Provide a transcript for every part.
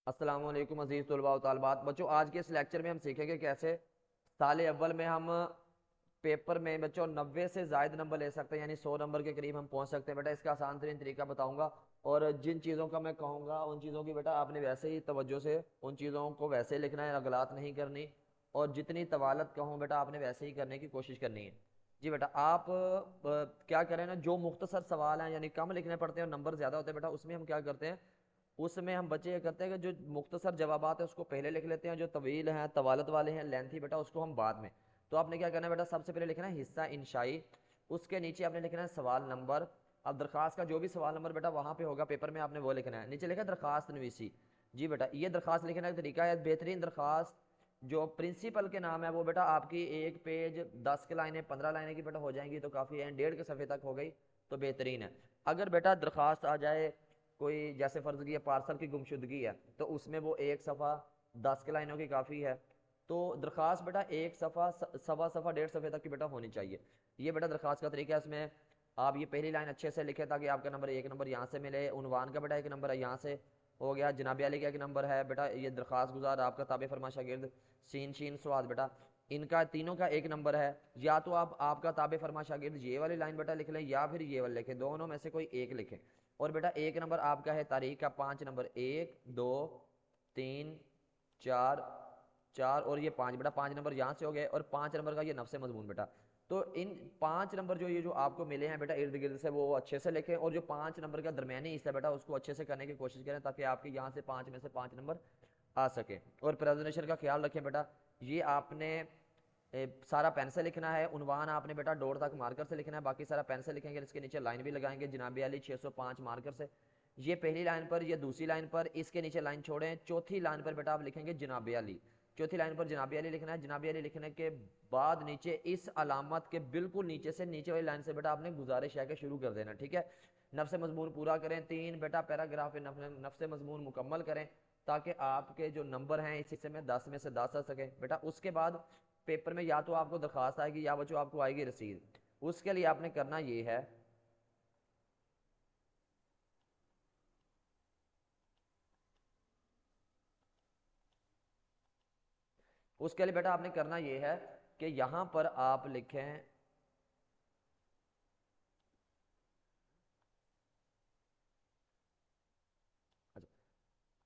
السلام علیکم عزیز طلباء و طالبات۔ بچوں آج کے اس لیکچر میں ہم سیکھیں گے کیسے سال اول میں ہم پیپر میں بچوں 90 سے زائد نمبر لے سکتے ہیں، یعنی 100 نمبر کے قریب ہم پہنچ سکتے ہیں۔ بیٹا اس کا آسان ترین طریقہ بتاؤں گا، اور جن چیزوں کا میں کہوں گا ان چیزوں کی بیٹا آپ نے ویسے ہی توجہ سے ان چیزوں کو ویسے لکھنا ہے، غلط نہیں کرنی، اور جتنی طوالت کہوں بیٹا آپ نے ویسے ہی کرنے کی کوشش کرنی ہے۔ جی بیٹا آپ کیا کریں نا، جو مختصر سوال ہیں یعنی کم لکھنے پڑتے ہیں اور نمبر زیادہ ہوتے ہیں، بیٹا اس میں ہم کیا کرتے ہیں، اس میں ہم بچے یہ کرتے ہیں کہ جو مختصر جوابات ہیں اس کو پہلے لکھ لیتے ہیں، جو طویل ہیں طوالت والے ہیں لینتھی بیٹا اس کو ہم بعد میں۔ تو آپ نے کیا کرنا ہے بیٹا، سب سے پہلے لکھنا ہے حصہ انشائی، اس کے نیچے آپ نے لکھنا ہے سوال نمبر۔ اب درخواست کا جو بھی سوال نمبر بیٹا وہاں پہ ہوگا پیپر میں آپ نے وہ لکھنا ہے، نیچے لکھا ہے درخواست نویسی۔ جی بیٹا یہ درخواست لکھنے کا طریقہ ہے، بہترین درخواست جو پرنسپل کے نام ہے وہ بیٹا آپ کی ایک پیج 10 کے لائنیں 15 لائنیں کی بیٹا ہو جائیں گی تو کافی ہے، 1.5 کے صفحے تک ہو گئی تو بہترین ہے۔ اگر بیٹا درخواست آ جائے کوئی جیسے فرض کی پارسل کی گمشدگی ہے تو اس میں وہ ایک صفحہ 10 کے لائنوں کی کافی ہے، تو درخواست بیٹا ایک صفحہ سوا صفحہ 1.5 صفحے تک کی بیٹا ہونی چاہیے۔ یہ بیٹا درخواست کا طریقہ ہے، اس میں آپ یہ پہلی لائن اچھے سے لکھیں تاکہ آپ کا نمبر ایک نمبر یہاں سے ملے، عنوان کا بیٹا ایک نمبر ہے یہاں سے ہو گیا، جناب علی کا ایک نمبر ہے بیٹا، یہ درخواست گزار آپ کا تابع فرما شاگرد سین شین سواد بیٹا ان کا تینوں کا ایک نمبر ہے، یا تو آپ کا تابع فرما شاگرد یہ والی لائن بیٹا لکھ لیں یا پھر یہ والی لکھیں، دونوں میں سے کوئی ایک لکھیں۔ اور بیٹا ایک نمبر آپ کا ہے تاریخ کا، 5 نمبر 1 2 3 4 4 اور یہ 5 بیٹا 5 نمبر یہاں سے ہو گئے، اور 5 نمبر کا یہ نفس مضمون بیٹا۔ تو ان 5 نمبر جو یہ جو آپ کو ملے ہیں بیٹا ارد گرد سے وہ اچھے سے لکھیں، اور جو 5 نمبر کا درمیانی حصہ بیٹا اس کو اچھے سے کرنے کی کوشش کریں تاکہ آپ کے یہاں سے 5 میں سے 5 نمبر آ سکے۔ اور پریزنٹیشن کا خیال رکھیں بیٹا، یہ آپ نے سارا پین سے لکھنا ہے، عنوان آپ نے بیٹا ڈور تک مارکر سے لکھنا ہے، باقی سارا پین سے لکھیں گے، اس کے نیچے لائن بھی لگائیں گے جناب علی 605 مارکر سے، یہ پہلی لائن پر، یہ دوسری لائن پر، اس کے نیچے لائن چھوڑیں، چوتھی لائن پر بیٹا آپ لکھیں گے جناب علی، چوتھی لائن پر جناب علی لکھنا ہے۔ جناب علی لکھنے کے بعد نیچے اس علامت کے بالکل نیچے سے نیچے والی لائن سے بیٹا آپ نے گزارش ہے کہ شروع کر دینا، ٹھیک ہے۔ نفس مضمون پورا کریں، 3 بیٹا پیراگراف نفس مضمون مکمل کریں تاکہ آپ کے جو نمبر ہیں اس حصے میں 10 میں سے 10 آ سکیں بیٹا۔ اس کے بعد پیپر میں یا تو آپ کو درخواست آئے گی یا بچوں آپ کو آئے گی رسید، اس کے لیے آپ نے کرنا یہ ہے، اس کے لیے بیٹا آپ نے کرنا یہ ہے کہ یہاں پر آپ لکھیں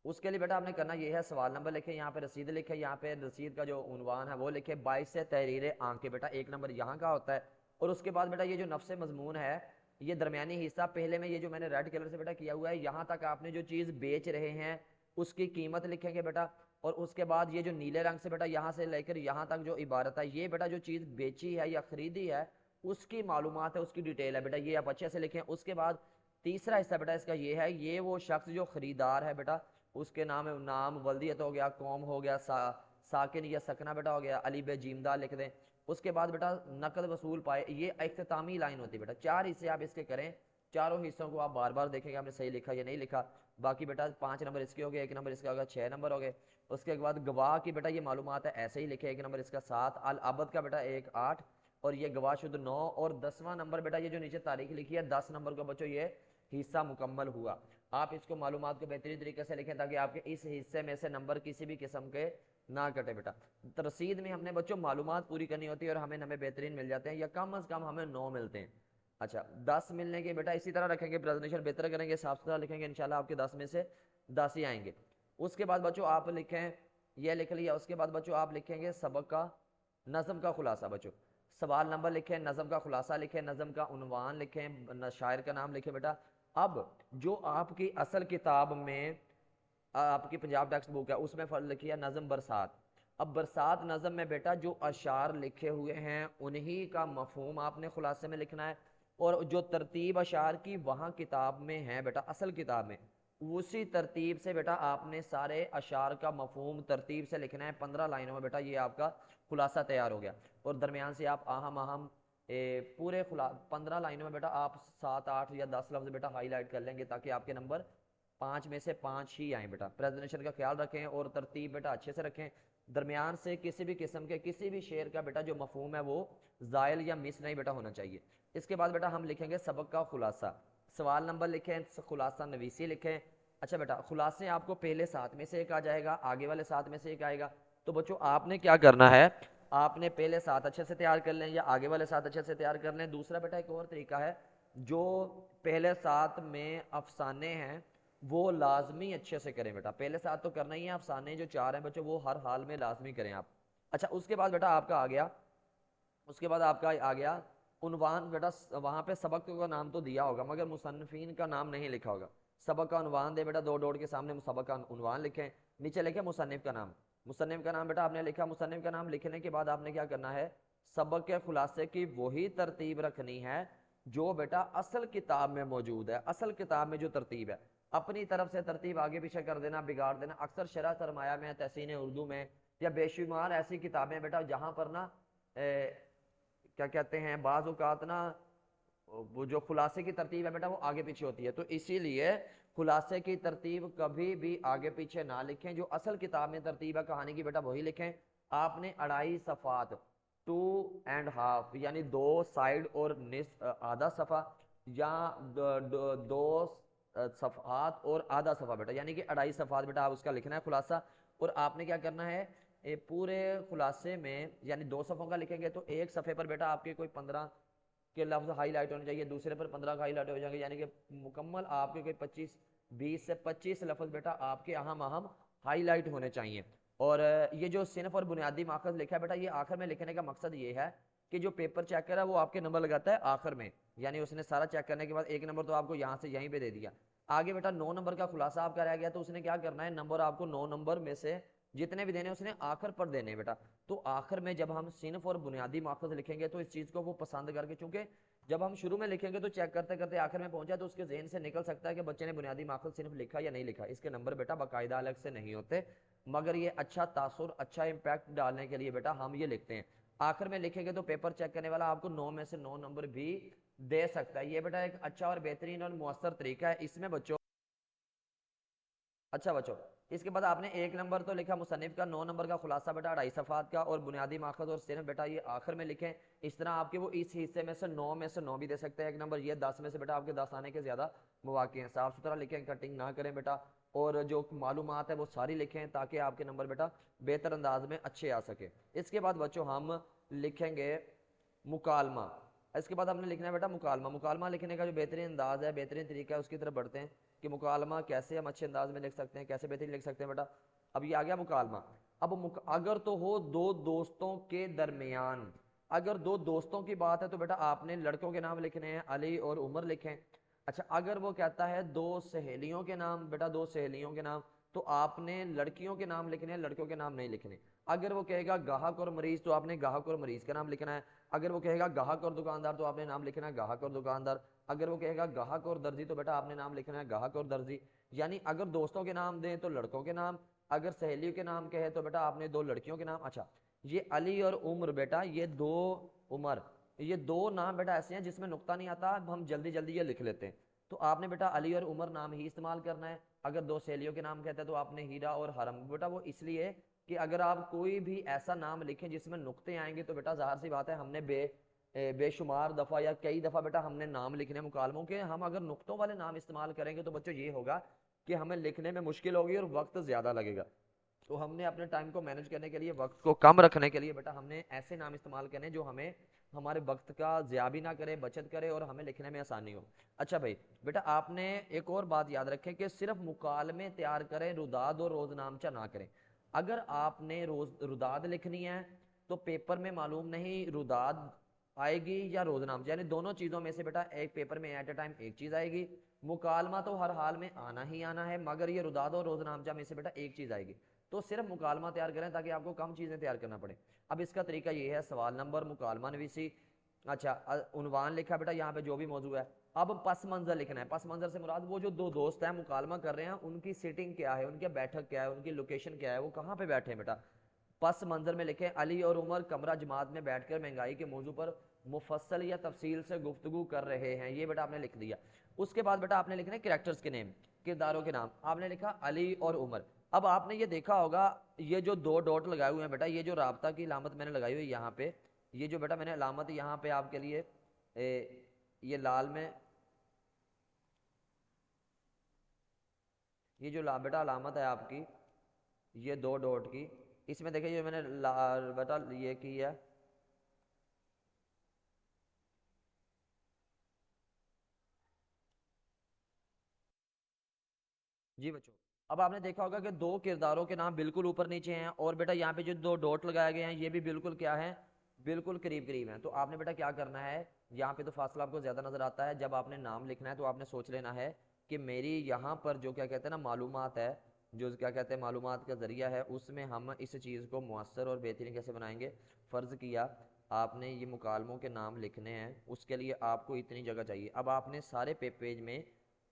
اس کے لیے بیٹا آپ نے کرنا یہ ہے، سوال نمبر لکھیں، یہاں پہ رسید لکھیں، یہاں پہ رسید کا جو عنوان ہے وہ لکھیں 22 سے تحریر آنکھ کے بیٹا ایک نمبر یہاں کا ہوتا ہے۔ اور اس کے بعد بیٹا یہ جو نفس مضمون ہے یہ درمیانی حصہ پہلے میں یہ جو میں نے ریڈ کلر سے بیٹا کیا ہوا ہے، یہاں تک آپ نے جو چیز بیچ رہے ہیں اس کی قیمت لکھیں گے بیٹا، اور اس کے بعد یہ جو نیلے رنگ سے بیٹا یہاں سے لے کر یہاں تک جو عبارت ہے یہ بیٹا جو چیز بیچی ہے یا خریدی ہے اس کی معلومات ہے، اس کی ڈیٹیل ہے بیٹا، یہ آپ اچھے سے لکھیں۔ اس کے بعد تیسرا حصہ بیٹا اس کا یہ ہے، یہ وہ شخص جو خریدار ہے بیٹا اس کے نام ولدیت ہو گیا، قوم ہو گیا، ساکن یا سکنہ بیٹا ہو گیا، علی بے جیمدہ لکھ دیں۔ اس کے بعد بیٹا نقد وصول پائے، یہ اختتامی لائن ہوتی ہے بیٹا، 4 حصے آپ اس کے کریں، چاروں حصوں کو آپ بار بار دیکھیں گے آپ نے صحیح لکھا یا نہیں لکھا۔ باقی بیٹا 5 نمبر اس کے ہو گئے، 1 نمبر اس کا ہوگا، 6 نمبر ہو گئے۔ اس کے بعد گواہ کی بیٹا یہ معلومات ہے ایسے ہی لکھے، 1 نمبر اس کا 7، العبد کا بیٹا 1 8، اور یہ گواہ شد 9، اور 10واں نمبر بیٹا یہ جو نیچے تاریخ لکھی ہے 10 نمبر کا بچوں یہ حصہ مکمل ہوا۔ آپ اس کو معلومات کو بہترین طریقے سے لکھیں تاکہ آپ کے اس حصے میں سے نمبر کسی بھی قسم کے نہ کٹے بیٹا۔ ترسید میں ہم نے بچوں معلومات پوری کرنی ہوتی ہے اور ہمیں نمبر بہترین مل جاتے ہیں، یا کم از کم ہمیں 9 ملتے ہیں۔ اچھا 10 ملنے کے بیٹا اسی طرح رکھیں گے، پریزنٹیشن بہتر کریں گے، صاف ستھرا لکھیں گے، انشاءاللہ آپ کے 10 میں سے 10 ہی آئیں گے۔ اس کے بعد بچوں آپ لکھیں، یہ لکھ لیا، اس کے بعد بچوں آپ لکھیں گے سبق کا نظم کا خلاصہ، بچوں سوال نمبر لکھیں، نظم کا خلاصہ لکھیں، نظم کا عنوان لکھیں، شاعر کا نام لکھیں بیٹا۔ اب جو آپ کی اصل کتاب میں آپ کی پنجاب ٹیکسٹ بک ہے اس میں لکھی ہے نظم برسات، اب برسات نظم میں بیٹا جو اشعار لکھے ہوئے ہیں انہی کا مفہوم آپ نے خلاصے میں لکھنا ہے، اور جو ترتیب اشعار کی وہاں کتاب میں ہے بیٹا اصل کتاب میں اسی ترتیب سے بیٹا آپ نے سارے اشعار کا مفہوم ترتیب سے لکھنا ہے 15 لائنوں میں بیٹا، یہ آپ کا خلاصہ تیار ہو گیا۔ اور درمیان سے آپ اہم اہم پورے 15 لائنوں میں بیٹا آپ 7 8 یا 10 لفظ بیٹا ہائی لائٹ کر لیں گے تاکہ آپ کے نمبر 5 میں سے 5 ہی آئیں بیٹا۔ پریزنٹیشن کا خیال رکھیں اور ترتیب بیٹا اچھے سے رکھیں، درمیان سے کسی بھی قسم کے کسی بھی شعر کا بیٹا جو مفہوم ہے وہ زائل یا مس نہیں بیٹا ہونا چاہیے۔ اس کے بعد بیٹا ہم لکھیں گے سبق کا خلاصہ، سوال نمبر لکھیں، خلاصہ نویسی لکھیں، अच्छा बेटा खुलासे आपको पहले 7 में से एक आ जाएगा, आगे वाले 7 में से एक आएगा। तो बच्चों आपने क्या करना है, आपने पहले 7 अच्छे से तैयार कर लें या आगे वाले 7 अच्छे से तैयार कर लें। दूसरा बेटा एक और तरीका है, जो पहले 7 में अफसाने हैं वो लाजमी अच्छे से करें बेटा। पहले 7 तो करना ही है, अफसाने जो 4 हैं बच्चों वो हर हाल में लाजमी करें आप। अच्छा उसके बाद बेटा आपका आ गया, उसके बाद आपका आ गया उन्वान बेटा। वहां पे सबक का नाम तो दिया होगा मगर मुसन्निफीन का नाम नहीं लिखा होगा। सबक का उन्वान दे बेटा, दो डॉट के सामने सबक का उन्वान लिखें, नीचे लिखे मुसन्निफ का नाम। मुसन्निफ का नाम बेटा आपने लिखा, मुसन्निफ का नाम लिखने के बाद आपने क्या करना है, सबक के खुलासे की वही तरतीब रखनी है जो बेटा असल किताब में मौजूद है। असल किताब में जो तरतीब है, अपनी तरफ से तरतीब आगे पीछे कर देना, बिगाड़ देना। अक्सर शरह सरमाया में, तहसीन उर्दू में या बेशुमार ऐसी किताबें बेटा जहां पर ना क्या कहते हैं बाज़ औक़ात ना वो जो खुलासे की तरतीब है बेटा वो आगे पीछे होती है। तो इसीलिए खुलासे की तरतीब कभी भी आगे पीछे ना लिखें, जो असल किताब में तरतीब है कहानी की बेटा वही लिखें। आपने 2.5 सफ़ात 2.5 यानी 2 साइड और आधा सफ़ा या दो सफ़ात और आधा सफ़ा बेटा, यानी कि 2.5 सफ़ात बेटा आप उसका लिखना है खुलासा। और आपने क्या करना है, पूरे खुलासे में यानी 2 सफ़ों का लिखेंगे तो एक सफ़े पर बेटा आपके कोई 15 के लफ्ज हाईलाइट होने चाहिए, दूसरे पर 15 का हाईलाइट हो जाएंगे, यानी कि मुकम्मल आपके कोई 20 से 25 लफ्ज बेटा आपके अहम अहम हाईलाइट होने चाहिए। और ये जो सिनफ और बुनियादी माखज लिखा है बेटा, ये आखिर में लिखने का मकसद ये है कि जो पेपर चेकर है वो आपके नंबर लगाता है आखिर में, यानी उसने सारा चेक करने के बाद 1 नंबर तो आपको यहाँ से यहीं पे दे दिया। आगे बेटा 9 नंबर का खुलासा आपका रह गया, तो उसने क्या करना है, नंबर आपको 9 नंबर में से जितने भी देने उसने आखिर पर देने बेटा। तो आखिर में जब हम सिनफ और बुनियादी माखज लिखेंगे तो इस चीज़ को वो पसंद करके, चूंकि जब हम शुरू में लिखेंगे तो चेक करते करते आखिर में पहुंचा तो उसके जहन से निकल सकता है कि बच्चे ने बुनियादी माखज सिर्फ लिखा या नहीं लिखा। इसके नंबर बेटा बाकायदा अलग से नहीं होते, मगर ये अच्छा तासुर अच्छा इंपैक्ट डालने के लिए बेटा हम ये लिखते हैं। आखिर में लिखेंगे तो पेपर चेक करने वाला आपको 9 में से 9 नंबर भी दे सकता है। ये बेटा एक अच्छा और बेहतरीन और मुअस्सर तरीका है इसमें बच्चों। अच्छा बच्चों इसके बाद आपने 1 नंबर तो लिखा मुसन्निफ का, 9 नंबर का खुलासा बेटा 2.5 सफ़ात का और बुनियादी माखज और सिर्फ बेटा ये आखिर में लिखें। इस तरह आपके वो इस हिस्से में से 9 में से 9 भी दे सकते हैं 1 नंबर, ये 10 में से बेटा आपके 10 आने के ज़्यादा मौके हैं। साफ सुथरा लिखें, कटिंग ना करें बेटा, और जो मालूमात है वो सारी लिखें ताकि आपके नंबर बेटा बेहतर अंदाज में अच्छे आ सके। इसके बाद बच्चों हम लिखेंगे मुकालमा। इसके बाद हमने लिखना है बेटा मुकालमा। मुकालमा लिखने का जो बेहतरीन अंदाज है, बेहतरीन तरीका है, उसकी तरफ बढ़ते हैं कि मुकालमा कैसे हम अच्छे अंदाज में लिख सकते हैं, कैसे बेहतरीन लिख सकते हैं बेटा। अब ये आ गया मुकालमा। अब अगर तो हो दो दोस्तों के दरमियान, अगर दो दोस्तों की बात है तो बेटा आपने लड़कों के नाम लिखने हैं, अली और उमर लिखें। अच्छा अगर वो कहता है दो सहेलियों के नाम, बेटा दो सहेलियों के नाम, तो आपने लड़कियों के नाम लिखने हैं, लड़कों के नाम नहीं लिखने। अगर वो कहेगा गाहक और मरीज तो आपने गाहक और मरीज का नाम लिखना है। अगर वो कहेगा गाहक और दुकानदार तो आपने नाम लिखना है गाहक और दुकानदार। अगर वो कहेगा गाहक और दर्जी तो बेटा आपने नाम लिखना है गाहक और दर्जी। यानी अगर दोस्तों के नाम दें तो लड़कों के नाम, अगर सहेलियों के नाम कहे तो बेटा आपने दो लड़कियों के नाम। अच्छा ये अली और उम्र बेटा, ये दो उमर, ये दो नाम बेटा ऐसे हैं जिसमें नुक्ता नहीं आता, हम जल्दी जल्दी ये लिख लेते हैं। तो आपने बेटा अली और उमर नाम ही इस्तेमाल करना है। अगर दो सहेलियों के नाम कहते हैं तो आपने हीरा और हरम। बेटा वो इसलिए कि अगर आप कोई भी ऐसा नाम लिखें जिसमें नुक्ते आएंगे तो बेटा जाहिर सी बात है हमने बेशुमार दफ़ा या कई दफ़ा बेटा हमने नाम लिखने मुकालमों के, हम अगर नुक्तों वाले नाम इस्तेमाल करेंगे तो बच्चों ये होगा कि हमें लिखने में मुश्किल होगी और वक्त ज़्यादा लगेगा। तो हमने अपने टाइम को मैनेज करने के लिए, वक्त को कम रखने के लिए बेटा हमने ऐसे नाम इस्तेमाल करने जो हमें हमारे वक्त का ज़्या भी ना करे, बचत करे और हमें लिखने में आसानी हो। अच्छा भाई बेटा आपने एक और बात याद रखें कि सिर्फ मुकालमे तैयार करें, रुदाद और रोजनामचा ना करें। अगर आपने रुदाद लिखनी है तो पेपर में मालूम नहीं रुदाद आएगी या रोजनामचा, यानी दोनों चीज़ों में से बेटा एक पेपर में एट ए टाइम एक चीज़ आएगी। मुकालमा तो हर हाल में आना ही आना है, मगर ये रुदाद और रोजनामचा में से बेटा एक चीज़ आएगी। तो सिर्फ मुकालमा तैयार करें ताकि आपको कम चीज़ें तैयार करना पड़े। अब इसका तरीका ये है, सवाल नंबर, मुकालमा नवीसी, अच्छा उन्वान लिखा बेटा यहाँ पे जो भी मौजूद है। अब पस मंजर लिखना है। पस मंजर से मुराद वो जो दो दोस्त हैं मुकालमा कर रहे हैं उनकी सीटिंग क्या है, उनके बैठक क्या है, उनकी लोकेशन क्या है, वो कहाँ पे बैठे हैं बेटा। पस मंजर में लिखें अली और उमर कमरा जमात में बैठकर महंगाई के मौजू पर मुफस्सल या तफसील से गुफ्तगू कर रहे हैं। ये बेटा आपने लिख दिया। उसके बाद बेटा आपने लिखना है कैरेक्टर्स के नेम, किरदारों के नाम। आपने लिखा अली और उमर। अब आपने ये देखा होगा ये जो दो डॉट लगाए हुए हैं बेटा, ये जो राबता की अलामत मैंने लगाई हुई है यहाँ पे, ये जो बेटा मैंने अलामत यहाँ पे आपके लिए ये लाल में, یہ جو بیٹا علامت ہے آپ کی یہ 2 ڈاٹ کی، اس میں دیکھیں یہ میں نے بیٹا یہ کی ہے جی بچوں۔ اب آپ نے دیکھا ہوگا کہ 2 کرداروں کے نام بالکل اوپر نیچے ہیں، اور بیٹا یہاں پہ جو 2 ڈاٹ لگائے گئے ہیں یہ بھی بالکل کیا ہے، بالکل قریب قریب ہیں۔ تو آپ نے بیٹا کیا کرنا ہے، یہاں پہ تو فاصلہ آپ کو زیادہ نظر آتا ہے، جب آپ نے نام لکھنا ہے تو آپ نے سوچ لینا ہے کہ میری یہاں پر جو کیا کہتے ہیں نا معلومات ہے، جو کیا کہتے ہیں معلومات کا ذریعہ ہے، اس میں ہم اس چیز کو مؤثر اور بہترین کیسے بنائیں گے۔ فرض کیا آپ نے یہ مکالموں کے نام لکھنے ہیں، اس کے لیے آپ کو اتنی جگہ چاہیے۔ اب آپ نے سارے پیج میں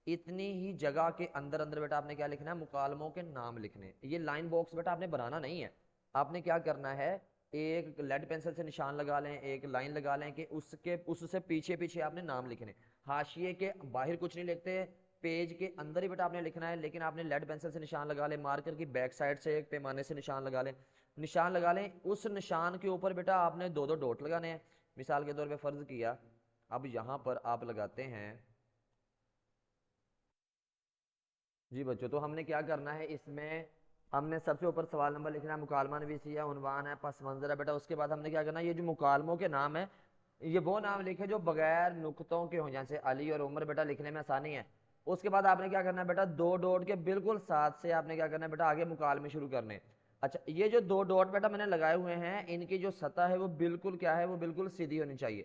اتنی ہی جگہ کے اندر اندر بیٹا آپ نے کیا لکھنا ہے، مکالموں کے نام لکھنے۔ یہ لائن باکس بیٹا آپ نے بنانا نہیں ہے، آپ نے کیا کرنا ہے، ایک لیڈ پینسل سے نشان لگا لیں، ایک لائن لگا لیں کہ اس سے پیچھے پیچھے آپ نے نام لکھنے، حاشیے کے باہر کچھ نہیں لکھتے، پیج کے اندر ہی بیٹا آپ نے لکھنا ہے، لیکن آپ نے لیڈ پینسل سے نشان لگا لیں، مارکر کی بیک سائڈ سے ایک پیمانے سے نشان لگا لیں، نشان لگا لیں، اس نشان کے اوپر بیٹا آپ نے 2 ڈاٹ لگانے ہیں۔ مثال کے طور پہ فرض کیا اب یہاں پر آپ لگاتے ہیں جی بچوں، تو ہم نے کیا کرنا ہے، اس میں ہم نے سب سے اوپر سوال نمبر لکھنا ہے، مکالمہ نویسی ہے، عنوان ہے، پس منظر ہے بیٹا۔ اس کے بعد ہم نے کیا کرنا ہے، یہ جو مکالموں کے نام ہے یہ وہ نام لکھے جو بغیر نقطوں کے ہوں، جیسے علی اور عمر بیٹا لکھنے میں آسانی ہے۔ اس کے بعد آپ نے کیا کرنا ہے بیٹا، 2 ڈاٹ کے بالکل ساتھ سے آپ نے کیا کرنا ہے بیٹا، آگے مکالمے شروع کرنے۔ اچھا یہ جو 2 ڈاٹ بیٹا میں نے لگائے ہوئے ہیں، ان کی جو سطح ہے وہ بالکل کیا ہے، وہ بالکل سیدھی ہونی چاہیے،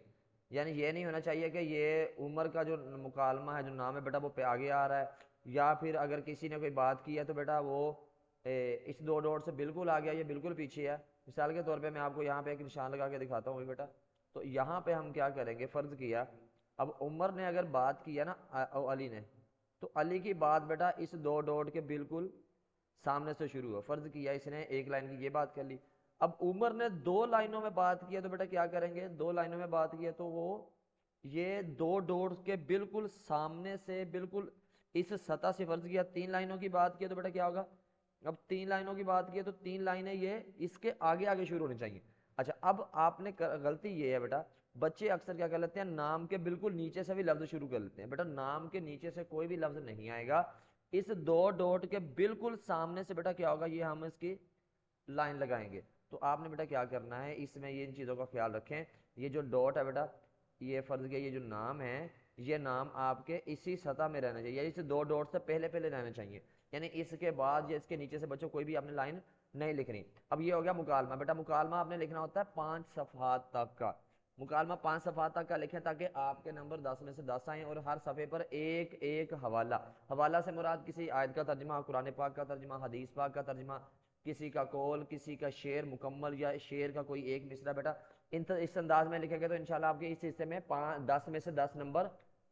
یعنی یہ نہیں ہونا چاہیے کہ یہ عمر کا جو مکالمہ ہے، جو نام ہے بیٹا، وہ پہ آگے آ رہا ہے، یا پھر اگر کسی نے کوئی بات کی ہے تو بیٹا وہ اس 2 ڈاٹ سے بالکل آ گیا، یہ بالکل پیچھے ہے۔ مثال کے طور پہ میں آپ کو یہاں پہ ایک نشان لگا کے دکھاتا ہوں بیٹا، تو یہاں پہ ہم کیا کریں گے، فرض کیا اب عمر نے اگر بات کی ہے نا علی نے، تو علی کی بات بیٹا اس 2 ڈاٹ کے بالکل سامنے سے شروع ہو۔ فرض کیا اس نے ایک لائن کی یہ بات کر لی، اب عمر نے 2 لائنوں میں بات کی ہے تو بیٹا کیا کریں گے، 2 لائنوں میں بات کی ہے تو وہ یہ 2 ڈاٹ کے بالکل سامنے سے بالکل اس سطح سے، فرض کیا 3 لائنوں کی بات کی ہے تو بیٹا کیا ہوگا، اب 3 لائنوں کی بات کی ہے تو 3 لائنیں یہ اس کے آگے آگے شروع ہونی چاہیے۔ اچھا اب آپ نے غلطی یہ ہے بیٹا، بچے اکثر کیا کر لیتے ہیں، نام کے بالکل نیچے سے بھی لفظ شروع کر لیتے ہیں۔ بیٹا نام کے نیچے سے کوئی بھی لفظ نہیں آئے گا، اس 2 ڈاٹ کے بالکل سامنے سے بیٹا کیا ہوگا، یہ ہم اس کی لائن لگائیں گے۔ تو آپ نے بیٹا کیا کرنا ہے، اس میں یہ ان چیزوں کا خیال رکھیں، یہ جو ڈاٹ ہے بیٹا، یہ فرض کیا یہ جو نام ہے، یہ نام آپ کے اسی سطح میں رہنا چاہیے، یعنی اس 2 ڈاٹ سے پہلے پہلے رہنا چاہیے، یعنی اس کے بعد یا اس کے نیچے سے بچوں کوئی بھی آپ نے لائن نہیں لکھنی۔ اب یہ ہو گیا مکالمہ، بیٹا مکالمہ آپ نے لکھنا ہوتا ہے 5 صفحات تک کا، مکالمہ 5 صفحات تک کا لکھیں تاکہ آپ کے نمبر 10 میں سے 10 آئیں، اور ہر صفحے پر ایک ایک حوالہ، حوالہ سے مراد کسی آیت کا ترجمہ، قرآن پاک کا ترجمہ، حدیث پاک کا ترجمہ، کسی کا قول، کسی کا شعر مکمل یا شعر کا کوئی ایک مصرع بیٹا اس انداز میں لکھے گے تو انشاءاللہ آپ کے اس حصے میں 10 میں سے 10 نمبر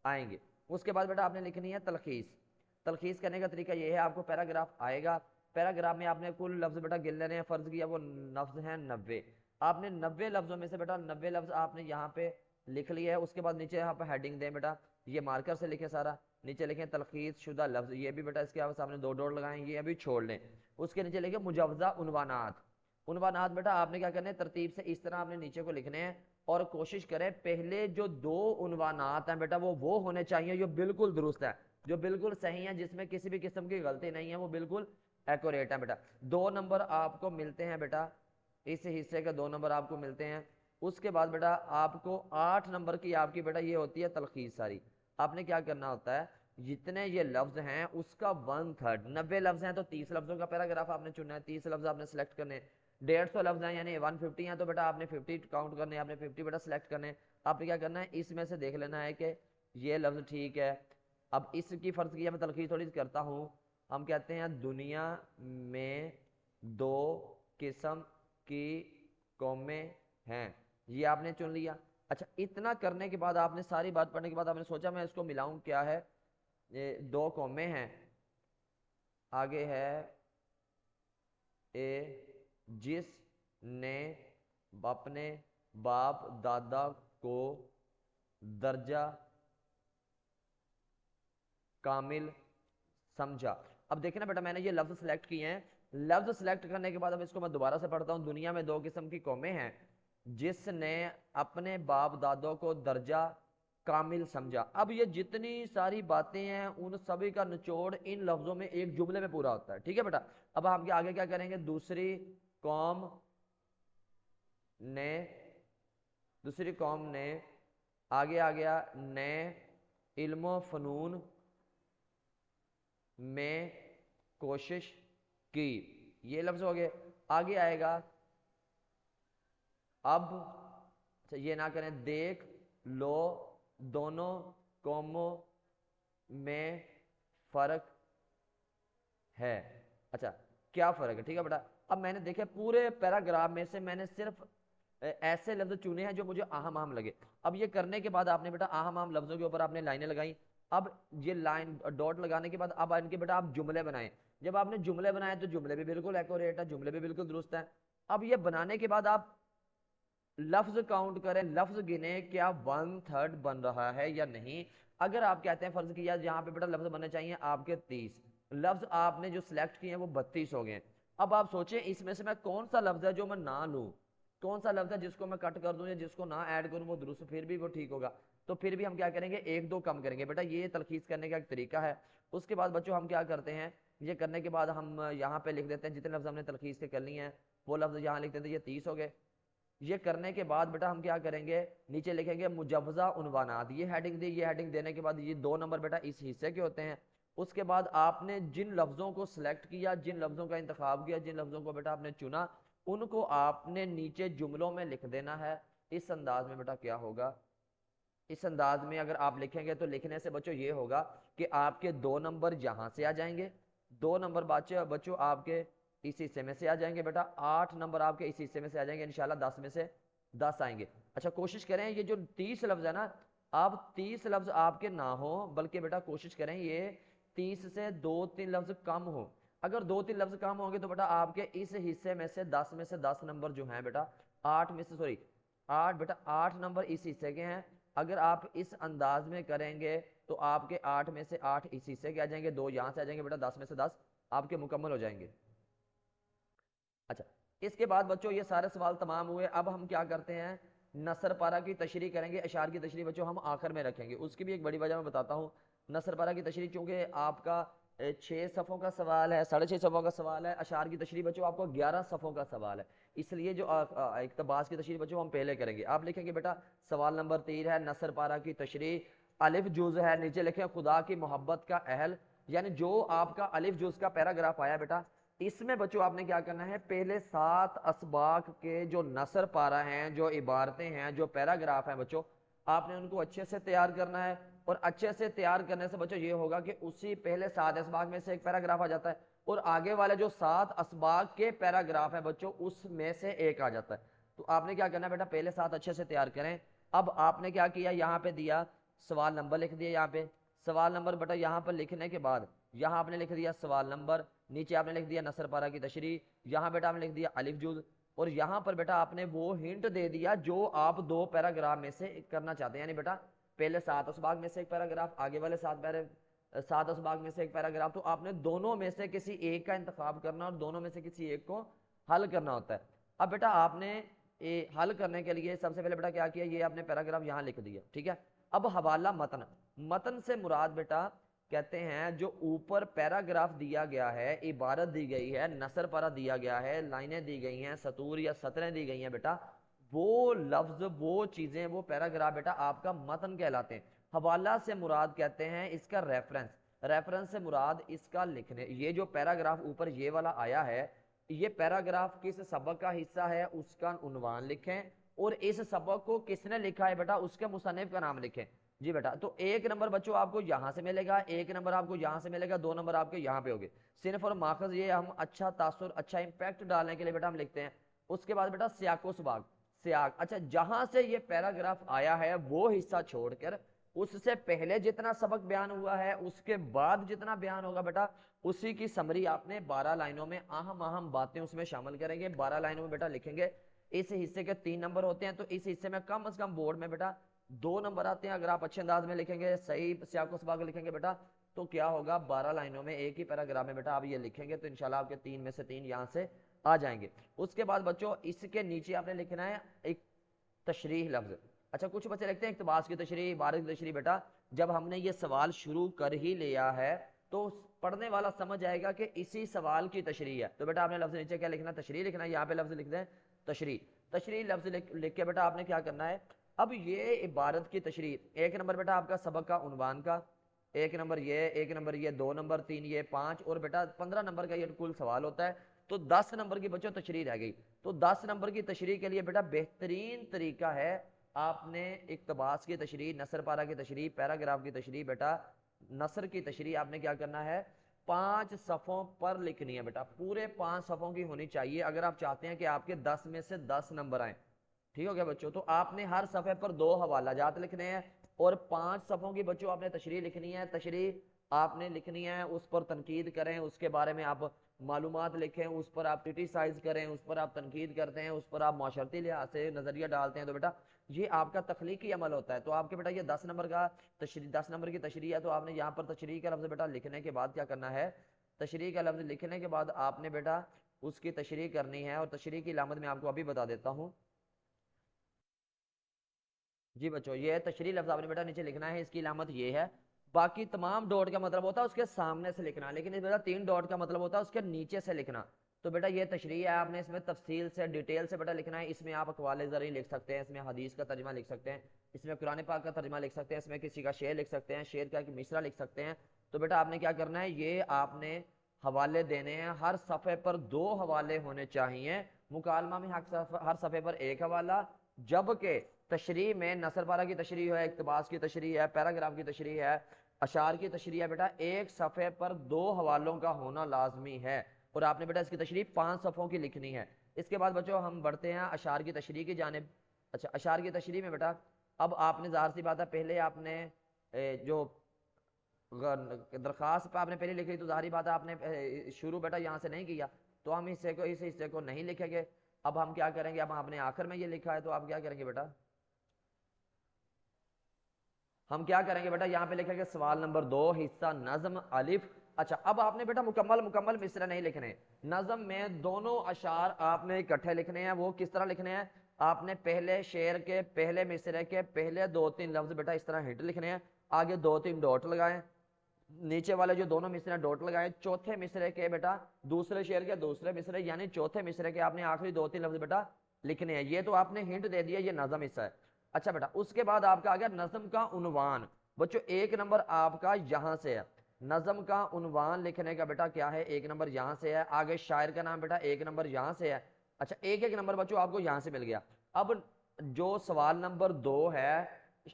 آئیں گے۔ اس کے بعد بیٹا آپ نے لکھنی ہے تلخیص۔ تلخیص کرنے کا طریقہ یہ ہے، آپ کو پیراگراف آئے گا، پیراگراف میں آپ نے کل لفظ بیٹا گن لینے ہیں، فرض کیا وہ لفظ ہیں 90، آپ نے 90 لفظوں میں سے بیٹا 90 لفظ آپ نے یہاں پہ لکھ لیا ہے۔ اس کے بعد نیچے یہاں پہ ہیڈنگ دیں بیٹا، یہ مارکر سے لکھیں سارا، نیچے لکھیں تلخیص شدہ لفظ، یہ بھی بیٹا اس کے سامنے 2 ڈاٹ لگائیں، یہ ابھی چھوڑ لیں۔ اس کے نیچے لکھیں مجوزہ عنوانات، عنوانات بیٹا آپ نے کیا کرنے ہیں، ترتیب سے اس طرح آپ نے نیچے کو لکھنے ہیں، اور کوشش کریں پہلے جو 2 عنوانات ہیں بیٹا وہ ہونے چاہیے جو بالکل درست ہے، جو بالکل صحیح ہیں، جس میں کسی بھی قسم کی غلطی نہیں ہے، وہ بالکل ایکوریٹ ہے بیٹا۔ 2 نمبر آپ کو ملتے ہیں بیٹا، اس حصے کے 2 نمبر آپ کو ملتے ہیں۔ اس کے بعد بیٹا آپ کو 8 نمبر کی آپ کی بیٹا یہ ہوتی ہے تلخیص ساری۔ آپ نے کیا کرنا ہوتا ہے، جتنے یہ لفظ ہیں اس کا 1/3، 90 لفظ ہیں تو 30 لفظوں کا پیراگراف آپ نے چننا ہے، 30 لفظ آپ نے سلیکٹ کرنے ہیں۔ 150 لفظ ہیں یعنی 150 ہیں تو بیٹا آپ نے 50 کاؤنٹ کرنے ہیں، آپ نے 50 بیٹا سلیکٹ کرنے۔ آپ نے کیا کرنا ہے، اس میں سے دیکھ لینا ہے کہ یہ لفظ ٹھیک ہے۔ اب اس کی فرض کیا میں تلخیص تھوڑی سی کرتا ہوں، ہم کہتے ہیں دنیا میں 2 قسم کی قومیں ہیں، یہ آپ نے چن لیا۔ اچھا اتنا کرنے کے بعد آپ نے ساری بات پڑھنے کے بعد آپ نے سوچا میں اس کو ملاؤں، کیا ہے، 2 قومیں ہیں، آگے ہے جس نے اپنے باپ دادا کو درجہ کامل سمجھا۔ اب دیکھیں نا بیٹا میں نے یہ لفظ سلیکٹ کیے ہیں، لفظ سلیکٹ کرنے کے بعد اب اس کو میں دوبارہ سے پڑھتا ہوں، دنیا میں 2 قسم کی قومیں ہیں، جس نے اپنے باپ دادوں کو درجہ कामिल समझा। अब ये जितनी सारी बातें हैं उन सभी का निचोड़ इन लफ्जों में एक जुमले में पूरा होता है, ठीक है बेटा। अब हम आगे क्या करेंगे, ने दूसरी कौम ने आगे आ गया ने इल्म फनून में कोशिश की, ये लफ्ज हो गए। आगे आएगा अब, ये ना करें, देख लो दोनों कौमों में फर्क है। अच्छा, क्या फर्क है, ठीक है बेटा। अब मैंने देखे पूरे पैराग्राफ में से मैंने सिर्फ ऐसे लफ्ज चुने हैं जो मुझे अहम अहम लगे। अब ये करने के बाद आपने बेटा अहम अहम लफ्जों के ऊपर आपने लाइनें लगाई। अब ये लाइन डॉट लगाने के बाद अब इनके बेटा आप जुमले बनाए। जब आपने जुमले बनाए तो जुमले भी बिल्कुल एक्यूरेट है, जुमले भी बिल्कुल दुरुस्त है। अब ये बनाने के बाद आप लफ्ज काउंट करें, लफ्ज गिने, क्या 1/3 बन रहा है या नहीं। अगर आप कहते हैं फर्ज किया यहाँ पे बेटा लफ्ज बनने चाहिए आपके 30, लफ्ज आपने जो सिलेक्ट किए हैं वो 32 हो गए। अब आप सोचें इसमें से मैं कौन सा लफ्ज है जो मैं ना लूं, कौन सा लफ्ज है जिसको मैं कट कर दूं या जिसको ना ऐड करूं वो दुरुस्त, फिर भी वो ठीक होगा। तो फिर भी हम क्या करेंगे, एक दो कम करेंगे बेटा, ये तलखीस करने का एक तरीका है। उसके बाद बच्चों हम क्या करते हैं, ये करने के बाद हम यहाँ पे लिख देते हैं जितने लफ्ज हमने तलखीस के कर लिए हैं वो लफ्ज यहाँ लिख देते हैं, ये 30 हो गए। ये करने के बाद बेटा हम क्या करेंगे, नीचे लिखेंगे मुजवजा उन्वानात, ये हेडिंग दी। ये हेडिंग देने के बाद ये 2 नंबर बेटा इस हिस्से के होते हैं। उसके बाद आपने जिन लफ्जों को सिलेक्ट किया, जिन लफ्जों का इंतखाब किया, जिन लफ्जों को बेटा आपने चुना, उनको आपने नीचे जुमलों में लिख देना है। इस अंदाज में बेटा क्या होगा, इस अंदाज में अगर आप लिखेंगे तो लिखने से बच्चों ये होगा कि आपके 2 नंबर यहां से आ जाएंगे, 2 नंबर बच्चों आपके इस हिस्से में से आ जाएंगे बेटा, 8 नंबर आपके इस हिस्से में से आ जाएंगे, इंशाल्लाह 10 में से 10 आएंगे। अच्छा कोशिश करें ये जो 30 लफ्ज है ना, आप 30 लफ्ज आपके ना हो, बल्कि बेटा कोशिश करें ये 30 से 2-3 लफ्ज कम हो। अगर 2-3 लफ्ज कम होंगे तो बेटा आपके इस हिस्से में से 10 नंबर जो हैं बेटा 8 में से सॉरी 8 बेटा 8 नंबर इस हिस्से के हैं। अगर आप इस अंदाज में करेंगे तो आपके 8 में से 8 इस हिस्से के आ जाएंगे, 2 यहां से आ जाएंगे बेटा, 10 में से 10 आपके मुकम्मल हो जाएंगे। अच्छा, इसके बाद बच्चों ये सारे सवाल तमाम हुए। अब हम क्या करते हैं, नसर पारा की तशरीह करेंगे। अशार की तशरीह बच्चों हम आखिर में रखेंगे, उसकी भी एक बड़ी वजह मैं बताता हूँ। नसर पारा की तशरीह चूंकि आपका 6 सफ़ों का सवाल है, 6.5 सफ़ों का सवाल है। अशार की तशरीह बच्चों आपको 11 सफ़ों का सवाल है, इसलिए जो इक़्तिबास की तशरीह बच्चों हम पहले करेंगे। आप लिखेंगे बेटा सवाल नंबर 3 है नसर पारा की तशरीह, अलिफ जुज है, नीचे लिखें खुदा की मोहब्बत का अहल, यानी जो आपका अलिफ जुज का पैराग्राफ आया बेटा, इसमें बच्चों आपने क्या करना है, पहले 7 असबाक के जो नसर पारा हैं, जो इबारतें हैं, जो पैराग्राफ हैं बच्चों, आपने उनको अच्छे से तैयार करना है। और अच्छे से तैयार करने से बच्चों ये होगा कि उसी पहले 7 असबाक में से एक पैराग्राफ आ जाता है और आगे वाले जो 7 असबाक के पैराग्राफ है बच्चों उसमें से एक आ जाता है। तो आपने क्या करना है बेटा, पहले 7 अच्छे से तैयार करें। अब आपने क्या किया, यहाँ पे दिया सवाल नंबर लिख दिया, यहाँ पे सवाल नंबर बेटा यहाँ पर लिखने के बाद यहाँ आपने लिख दिया सवाल नंबर, नीचे आपने लिख दिया नसर पारा की तशरीह, यहाँ बेटा आपने लिख दिया अलिफ जुज, और यहाँ पर बेटा आपने वो हिंट दे दिया जो आप 2 पैराग्राफ में से करना चाहते हैं। यानी बेटा पहले 7 असबाग में से एक पैराग्राफ, आगे वाले 7 असबाग में से एक पैराग्राफ, तो आपने दोनों में से किसी एक का इंतखाब करना और दोनों में से किसी एक को हल करना होता है। अब बेटा आपने हल करने के लिए सबसे पहले बेटा क्या किया, ये आपने पैराग्राफ यहाँ लिख दिया, ठीक है। अब हवाला मतन, मतन से मुराद बेटा कहते हैं जो ऊपर पैराग्राफ दिया गया है, इबारत दी गई है, नसर पारा दिया गया है, लाइनें दी गई हैं, सतूर या सतरें दी गई हैं बेटा, वो लफ्ज वो चीजें वो पैराग्राफ बेटा आपका मतन कहलाते हैं। हवाला से मुराद कहते हैं इसका रेफरेंस, रेफरेंस से मुराद इसका लिखने, ये जो पैराग्राफ ऊपर ये वाला आया है, ये पैराग्राफ किस सबक का हिस्सा है उसका उन्वान लिखें, और इस सबक को किसने लिखा है बेटा उसके मुसन्निफ का नाम लिखें। जी बेटा, तो 1 नंबर बच्चों आपको यहां से मिलेगा, 1 नंबर आपको यहां से मिलेगा, 2 नंबर आपके यहां पे होंगे। सिर्फ और माखज ये हम अच्छा तासुर अच्छा इंपैक्ट डालने के लिए बेटा हम लिखते हैं। उसके बाद बेटा सियाको सबाग, सियाक, अच्छा जहां से ये पैराग्राफ आया है वो हिस्सा छोड़कर उससे पहले जितना सबक बयान हुआ है उसके बाद जितना बयान होगा बेटा उसी की समरी आपने 12 लाइनों में अहम अहम बातें उसमें शामिल करेंगे। 12 लाइनों में बेटा लिखेंगे। इस हिस्से के 3 नंबर होते हैं, तो इस हिस्से में कम से कम बोर्ड में बेटा 2 नंबर आते हैं। अगर आप अच्छे अंदाज में लिखेंगे, सही सियाको सबाग लिखेंगे बेटा, तो क्या होगा 12 लाइनों में एक ही पैराग्राफ में बेटा आप ये लिखेंगे तो इंशाल्लाह आपके 3 में से 3 यहां से आ जाएंगे। उसके बाद बच्चों इसके नीचे आपने लिखना है एक तशरीह लफ्ज, अच्छा कुछ बच्चे लिखते हैं इक्तबास की तशरीह, इबारत की तशरीह। बेटा जब हमने ये सवाल शुरू कर ही लिया है तो पढ़ने वाला समझ आएगा कि इसी सवाल की तशरीह है। तो बेटा आपने लफ्ज नीचे क्या लिखना, तशरीह लिखना है। यहाँ पे लफ्ज लिख दें तशरीह, तशरीह लफ्ज लिख के बेटा आपने क्या करना है, अब ये इबारत की तशरीह। एक नंबर बेटा आपका सबक का उन्वान का, एक नंबर ये, एक नंबर ये, 2 नंबर, 3 ये, 5 और बेटा 15 नंबर का ये कुल सवाल होता है। तो 10 नंबर की बच्चों तशरीह रह गई। तो 10 नंबर की तशरीह के लिए बेटा बेहतरीन तरीका है, आपने इक्तबास की तशरीह, नसर पारा की तशरीह, पैराग्राफ की तशरीह। बेटा नसर की तशरीह आपने क्या करना है, 5 सफ़ों पर लिखनी है। बेटा पूरे 5 सफ़ों की होनी चाहिए अगर आप चाहते हैं कि आपके 10 में से 10 नंबर आए। ठीक हो गया बच्चों। तो आपने हर सफ़े पर 2 हवाला जात लिखने हैं और 5 सफ़ों की बच्चों आपने तशरीह लिखनी है। तशरीह आपने लिखनी है, उस पर तनकीद करें, उसके बारे में आप मालूमात लिखें, उस पर आप क्रिटिसाइज करें, उस पर आप तनकीद करते हैं, उस पर आप माशरती लिहाज से नज़रिया डालते हैं। तो बेटा ये आपका तख्लीकी अमल होता है। तो आपके बेटा ये 10 नंबर का तशरीह, 10 नंबर की तशरीह है। तो आपने यहाँ पर तशरीह का लफ्ज़ बेटा लिखने के बाद क्या करना है, तशरीह का लफ्ज़ लिखने के बाद आपने बेटा उसकी तशरीह करनी है। और तशरीह की इलामत मैं आपको अभी बता देता हूँ। जी बच्चों ये तशरीह लफ्ज़ आपने बेटा नीचे लिखना है, इसकी इलामत ये है। बाकी तमाम डॉट का मतलब होता है उसके सामने से लिखना, लेकिन इस बेटा 3 डॉट का मतलब होता है उसके नीचे से लिखना। तो बेटा ये तशरीह है, आपने इसमें तफसील से डिटेल से बेटा लिखना है। इसमें आप अक़वाल ज़री लिख सकते हैं, इसमें हदीस का तर्जमा लिख सकते हैं, इसमें कुरान पाक का तर्जमा लिख सकते हैं, इसमें किसी का शेर लिख सकते हैं, शेर का एक मिसरा लिख सकते हैं। तो बेटा आपने क्या करना है, ये आपने हवाले देने हैं। हर सफ़े पर 2 हवाले होने चाहिए। मुकालमा में हर सफ़े पर 1 हवाला, जबकि तशरीह में नसर पारा की तशरीह है, इक्तबास की तशरीह है, पैराग्राफ की तशरीह है, अशार की तशरीह है। बेटा एक सफ़े पर 2 हवालों का होना लाजमी है और आपने बेटा इसकी तशरीह 5 सफ़ों की लिखनी है। इसके बाद बच्चों हम बढ़ते हैं अशार की तशरीह की जानिब। अच्छा अशार की तशरीह में बेटा अब आपने ज़ाहिर सी बात है पहले आपने जो दरखास्त पर आपने पहले लिखी, तो ज़ाहिर बात है आपने शुरू बेटा यहाँ से नहीं किया, तो हम इस हिस्से को नहीं लिखेंगे। अब हम क्या करेंगे, अब आपने आखिर में ये लिखा है तो आप क्या करेंगे बेटा, हम क्या करेंगे बेटा यहाँ पे लिखेंगे सवाल नंबर 2 हिस्सा नज़म अलिफ। अच्छा अब आपने बेटा मुकम्मल मिसरे नहीं लिखने, नज़म में दोनों अशार आपने इकट्ठे लिखने हैं। वो किस तरह लिखने हैं, आपने पहले शेर के पहले मिसरे के पहले 2-3 लफ्ज बेटा इस तरह हिट लिखने हैं, आगे 2-3 डॉट लगाएं, नीचे वाले जो दोनों मिसरे डॉट लगाए, चौथे मिसरे के बेटा दूसरे शेर के दूसरे मिसरे यानी चौथे मिसरे के आपने आखिरी 2-3 लफ्ज बेटा लिखने हैं। ये तो आपने हिंट दे दिया, ये नज़म हिस्सा है। अच्छा बेटा उसके बाद आपका आ गया नज़म का उन्वान। बच्चों 1 नंबर आपका यहां से है, नज़म का उन्वान लिखने का बेटा क्या है, 1 नंबर यहां से है। आगे शायर का नाम बेटा 1 नंबर यहां से है। अच्छा 1-1 नंबर बच्चों आपको यहां से मिल गया। अब जो सवाल नंबर 2 है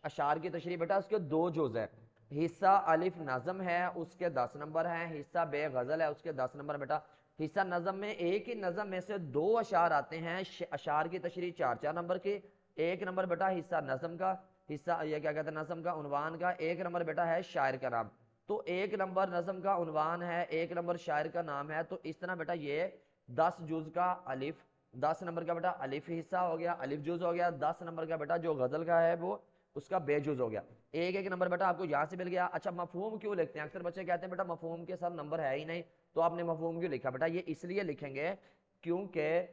अशार की तशरीह बेटा उसके 2 जुज है। हिस्सा अलिफ नज़म है उसके 10 नंबर है, हिस्सा बे गज़ल है उसके 10 नंबर। बेटा हिस्सा नज़म में एक ही नज़म में से 2 अशार आते हैं, अशार की तशरीह 4-4 नंबर की। 1 नंबर बेटा हिस्सा नज़म का, हिस्सा ये क्या कहते हैं नज़म का उन्वान का। 1 नंबर बेटा है शायर का नाम। तो 1 नंबर नज़म का उन्वान है, 1 नंबर शायर का नाम है। तो इस तरह बेटा ये 10 जुज का अलिफ, 10 नंबर का बेटा अलिफ हिस्सा हो गया, अलिफ जुज हो गया। 10 नंबर का बेटा जो गज़ल का है वो उसका बेजुज हो गया। 1-1 नंबर बेटा आपको यहां से मिल गया। अच्छा मफहूम क्यों लिखते हैं, अक्सर बच्चे कहते हैं बेटा मफहूम के सब नंबर है ही नहीं, तो आपने मफहूम क्यों लिखा। बेटा ये इसलिए लिखेंगे क्योंकि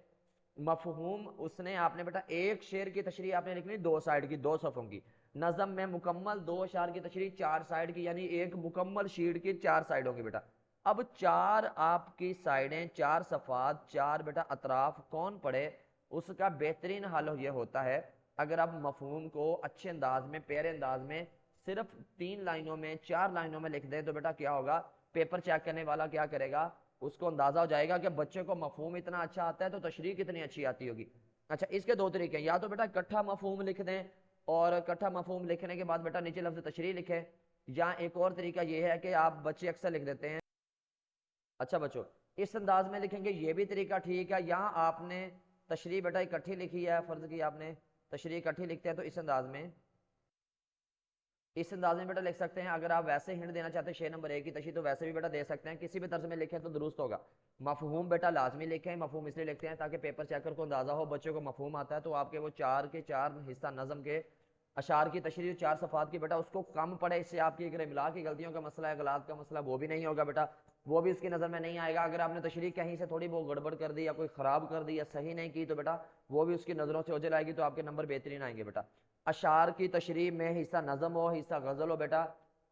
मफहूम उसने आपने बेटा एक शेर की तशरीह आपने लिखनी 2 साइड की, 2 सफ़ों की। नज़म में मुकम्मल 2 अशार की तशरीह 4 साइड की, यानी एक मुकम्मल शीट की 4 साइडों की। बेटा अब 4 आपकी साइडें, 4 सफ़ात, 4 बेटा अतराफ कौन पढ़े, उसका बेहतरीन हल ये होता है अगर आप मफहूम को अच्छे अंदाज में, प्यारे अंदाज में सिर्फ 3 लाइनों में, 4 लाइनों में लिख दें। तो बेटा क्या होगा, पेपर चेक करने वाला क्या करेगा, उसको अंदाजा हो जाएगा कि बच्चे को मफहूम इतना अच्छा आता है तो तशरीह कितनी अच्छी आती होगी। अच्छा इसके 2 तरीके हैं, या तो बेटा इकट्ठा मफहूम लिख दें और इकट्ठा मफहूम लिखने के बाद बेटा नीचे लफ्ज़ तशरीह लिखें, या एक और तरीका यह है कि आप बच्चे अक्सर लिख देते हैं। अच्छा बच्चों इस अंदाज में लिखेंगे, ये भी तरीका ठीक है। यहाँ आपने तशरीह बेटा इकट्ठी लिखी है, फर्ज की आपने तशरीह इकट्ठी लिखते हैं, तो इस अंदाज में बेटा लिख सकते हैं। अगर आप वैसे हिंट देना चाहते हैं 6 नंबर 1 की तशरीह, तो वैसे भी बेटा दे सकते हैं, किसी भी तर्ज में लिखें तो दुरुस्त होगा। मफहूम बेटा लाजमी लिखें, मफहूम इसलिए लिखते हैं ताकि पेपर चेकर को अंदाजा हो बच्चों को मफहूम आता है, तो आपके वो 4 के 4 हिस्सा नज़म के अशार की तशरीह 4 सफ़ात की बेटा उसको कम पड़े, इससे आपकी अगर इमला की गलतियों का मसला है, गलात का मसला, वो भी नहीं होगा बेटा, वो भी इसकी नज़र में नहीं आएगा। अगर आपने तशरीह कहीं से थोड़ी बहुत गड़बड़ कर दी या कोई ख़राब कर दी या सही नहीं की, तो बेटा वो भी उसकी नज़रों से ओझल आएगी, तो आपके नंबर बेहतरीन आएंगे बेटा। اشعار کی تشریح میں حصہ نظم ہو حصہ غزل ہو بیٹا،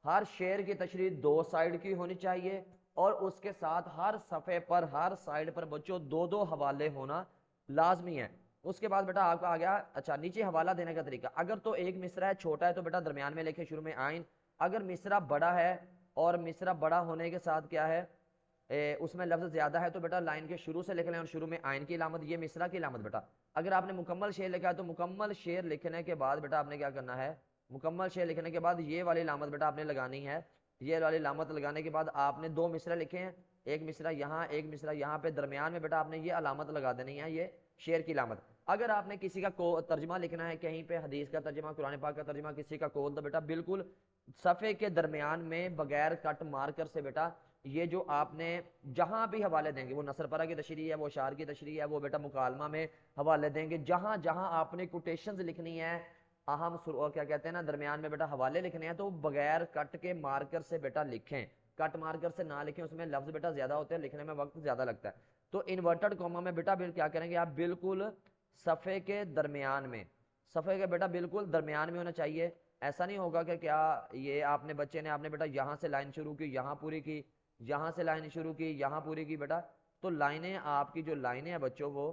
ہر شعر کی تشریح دو سائیڈ کی ہونی چاہیے، اور اس کے ساتھ ہر صفحے پر ہر سائیڈ پر بچوں دو دو حوالے ہونا لازمی ہے۔ اس کے بعد بیٹا آپ کا آ گیا اچھا نیچے حوالہ دینے کا طریقہ، اگر تو ایک مصرع ہے چھوٹا ہے تو بیٹا درمیان میں لکھے شروع میں آئین، اگر مصرع بڑا ہے اور مصرع بڑا ہونے کے ساتھ کیا ہے اس میں لفظ زیادہ ہے تو بیٹا لائن کے شروع سے لکھ لیں اور شروع میں آئین کی علامت، یہ مصرع کی علامت بیٹا۔ اگر آپ نے مکمل شعر لکھا ہے تو مکمل شعر لکھنے کے بعد بیٹا آپ نے کیا کرنا ہے، مکمل شعر لکھنے کے بعد یہ والی علامت بیٹا آپ نے لگانی ہے، یہ والی علامت لگانے کے بعد آپ نے دو مصرع لکھے ہیں، ایک مصرع یہاں ایک مصرع یہاں پہ، درمیان میں بیٹا آپ نے یہ علامت لگا دینی ہے، یہ شعر کی علامت۔ اگر آپ نے کسی کا ترجمہ لکھنا ہے، کہیں پہ حدیث کا ترجمہ، قرآن پاک کا ترجمہ، کسی کا قول، تو بیٹا بالکل صفحے کے درمیان میں بغیر کٹ مارکر سے بیٹا یہ جو آپ نے جہاں بھی حوالے دیں گے، وہ نثر پرہ کی تشریح ہے، وہ اشعار کی تشریح ہے، وہ بیٹا مکالمہ میں حوالے دیں گے، جہاں جہاں آپ نے کوٹیشنز لکھنی ہے، اہم کیا کہتے ہیں نا درمیان میں بیٹا حوالے لکھنے ہیں، تو بغیر کٹ کے مارکر سے بیٹا لکھیں، کٹ مارکر سے نہ لکھیں، اس میں لفظ بیٹا زیادہ ہوتے ہیں، لکھنے میں وقت زیادہ لگتا ہے۔ تو انورٹڈ کوما میں بیٹا کیا کریں گے آپ، بالکل صفحے کے درمیان میں، صفحے کے بیٹا بالکل درمیان میں ہونا چاہیے، ایسا نہیں ہوگا کہ کیا یہ آپ نے بچے نے آپ نے بیٹا یہاں سے لائن شروع کی یہاں پوری کی، یہاں سے لائن شروع کی یہاں پوری کی بیٹا، تو لائنیں آپ کی جو لائنیں ہیں بچوں وہ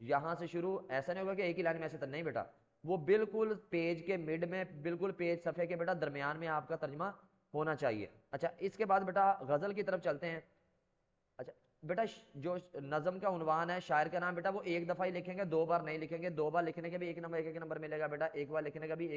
یہاں سے شروع، ایسا نہیں ہوگا کہ ایک ہی لائن میں ایسے نہیں بیٹا، وہ بالکل پیج کے مڈ میں، بالکل پیج صفحے کے بیٹا درمیان میں آپ کا ترجمہ ہونا چاہیے۔ اچھا اس کے بعد بیٹا غزل کی طرف چلتے ہیں۔ اچھا بیٹا جو نظم کا عنوان ہے، شاعر کا نام بیٹا وہ ایک دفعہ ہی لکھیں گے، دو بار نہیں لکھیں گے، دو بار لکھنے کے بھی ایک نمبر، ایک نمبر ملے گا بیٹا، ایک بار لکھنے کا بھی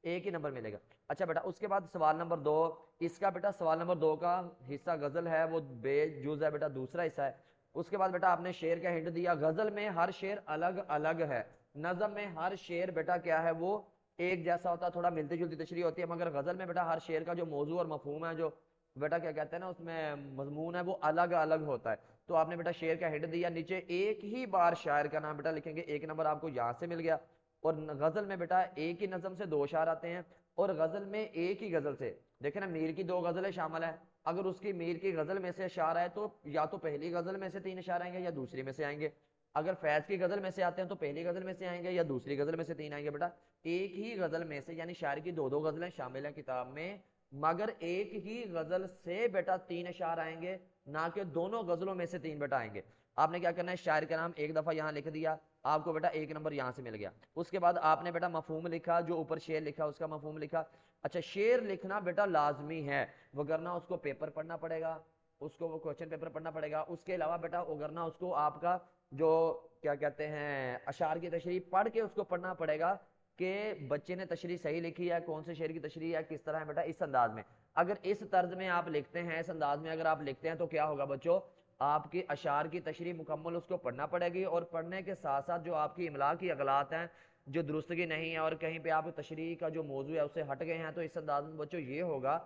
ایک ہی نمبر ملے گا۔ اچھا بیٹا اس کے بعد سوال نمبر 2، اس کا بیٹا سوال نمبر 2 کا حصہ غزل ہے، وہ بے جز ہے بیٹا، دوسرا حصہ ہے۔ اس کے بعد بیٹا آپ نے شعر کا ہنٹ دیا، غزل میں ہر شعر الگ الگ ہے، نظم میں ہر شعر بیٹا کیا ہے وہ ایک جیسا ہوتا ہے، تھوڑا ملتی جلتی تشریح ہوتی ہے، مگر غزل میں بیٹا ہر شعر کا جو موضوع اور مفہوم ہے، جو بیٹا کیا کہتے ہیں نا اس میں مضمون ہے، وہ الگ الگ ہوتا ہے۔ تو آپ نے بیٹا شعر کا ہنٹ دیا، نیچے ایک ہی بار شاعر کا نام بیٹا لکھیں گے، ایک نمبر آپ کو یہاں سے مل گیا۔ اور غزل میں بیٹا ایک ہی نظم سے 2 اشعار آتے ہیں، اور غزل میں ایک ہی غزل سے دیکھیں نا میر کی 2 غزلیں شامل ہیں، اگر اس کی میر کی غزل میں سے اشعار آئے تو یا تو پہلی غزل میں سے 3 اشعار آئیں گے یا دوسری میں سے آئیں گے، اگر فیض کی غزل میں سے آتے ہیں تو پہلی غزل میں سے آئیں گے یا دوسری غزل میں سے 3 آئیں گے بیٹا، ایک ہی غزل میں سے، یعنی شاعر کی 2 غزلیں شامل ہیں کتاب میں، مگر ایک ہی غزل سے بیٹا 3 اشعار آئیں گے، نہ کہ دونوں غزلوں میں سے 3 بیٹا آئیں گے۔ آپ نے کیا کرنا ہے، شاعر کا نام ایک دفعہ یہاں لکھ دیا، آپ کو بیٹا ایک نمبر یہاں سے مل گیا۔ اس کے بعد آپ نے بیٹا مفہوم لکھا، جو اوپر شعر لکھا اس کا مفہوم لکھا۔ اچھا شعر لکھنا بیٹا لازمی ہے، وگرنہ اس کو پیپر پڑھنا پڑے گا، اس کو وہ کوشچن پیپر پڑھنا پڑے گا، اس کے علاوہ بیٹا وگرنہ اس کو آپ کا جو کیا کہتے ہیں اشعار کی تشریح پڑھ کے اس کو پڑھنا پڑے گا کہ بچے نے تشریح صحیح لکھی ہے، کون سے شعر کی تشریح ہے، کس طرح ہے بیٹا، اس انداز میں۔ اگر اس طرز میں آپ لکھتے ہیں، اس انداز میں اگر آپ لکھتے ہیں تو کیا ہوگا بچوں، آپ کی اشعار کی تشریح مکمل اس کو پڑھنا پڑے گی، اور پڑھنے کے ساتھ ساتھ جو آپ کی املا کی اغلاط ہیں جو درستگی نہیں ہے اور کہیں پہ آپ تشریح کا جو موضوع ہے اس سے ہٹ گئے ہیں، تو اس انداز میں بچوں یہ ہوگا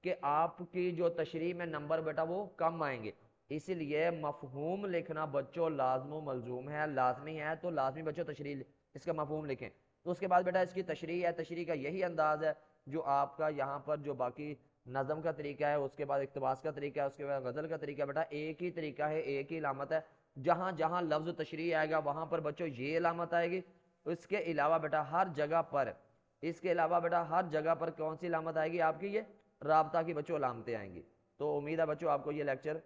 کہ آپ کی جو تشریح میں نمبر بیٹا وہ کم آئیں گے۔ اسی لیے مفہوم لکھنا بچوں لازم و ملزوم ہے، لازمی ہے، تو لازمی بچوں تشریح اس کا مفہوم لکھیں۔ تو اس کے بعد بیٹا اس کی تشریح ہے، تشریح کا یہی انداز ہے جو آپ کا یہاں پر جو باقی نظم کا طریقہ ہے، اس کے بعد اقتباس کا طریقہ ہے، اس کے بعد غزل کا طریقہ ہے، بیٹا ایک ہی طریقہ ہے، ایک ہی علامت ہے، جہاں جہاں لفظ تشریح آئے گا وہاں پر بچوں یہ علامت آئے گی۔ اس کے علاوہ بیٹا ہر جگہ پر، اس کے علاوہ بیٹا ہر جگہ پر کون سی علامت آئے گی آپ کی، یہ رابطہ کی بچوں علامتیں آئیں گی۔ تو امید ہے بچوں آپ کو یہ لیکچر،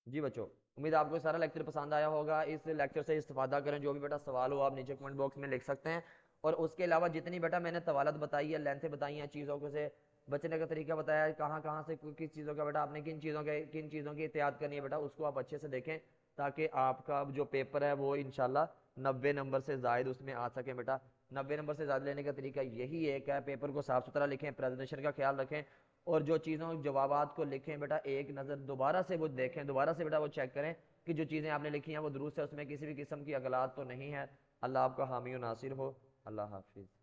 جی بچوں امید آپ کو سارا لیکچر پسند آیا ہوگا، اس لیکچر سے استفادہ کریں، جو بھی بیٹا سوال ہو آپ نیچے کمنٹ باکس میں لکھ سکتے ہیں، اور اس کے علاوہ جتنی بیٹا میں نے طوالت بتائی ہے، لینتھیں بتائی ہیں، چیزوں کو سے بچنے کا طریقہ بتایا ہے، کہاں کہاں سے کس چیزوں کا بیٹا آپ نے کن چیزوں کی احتیاط کرنی ہے بیٹا، اس کو آپ اچھے سے دیکھیں تاکہ آپ کا جو پیپر ہے وہ انشاءاللہ 90 نمبر سے زائد اس میں آ سکیں بیٹا۔ 90 نمبر سے زائد لینے کا طریقہ یہی ایک ہے، پیپر کو صاف ستھرا لکھیں، پریزنٹیشن کا خیال رکھیں، اور جو چیزوں جوابات کو لکھیں بیٹا ایک نظر دوبارہ سے وہ دیکھیں، دوبارہ سے بیٹا وہ چیک کریں کہ جو چیزیں آپ نے لکھی ہیں وہ درست ہے، اس میں کسی بھی قسم کی اغلاط تو نہیں ہے۔ اللہ آپ کا حامی و ناصر ہو، اللہ حافظ۔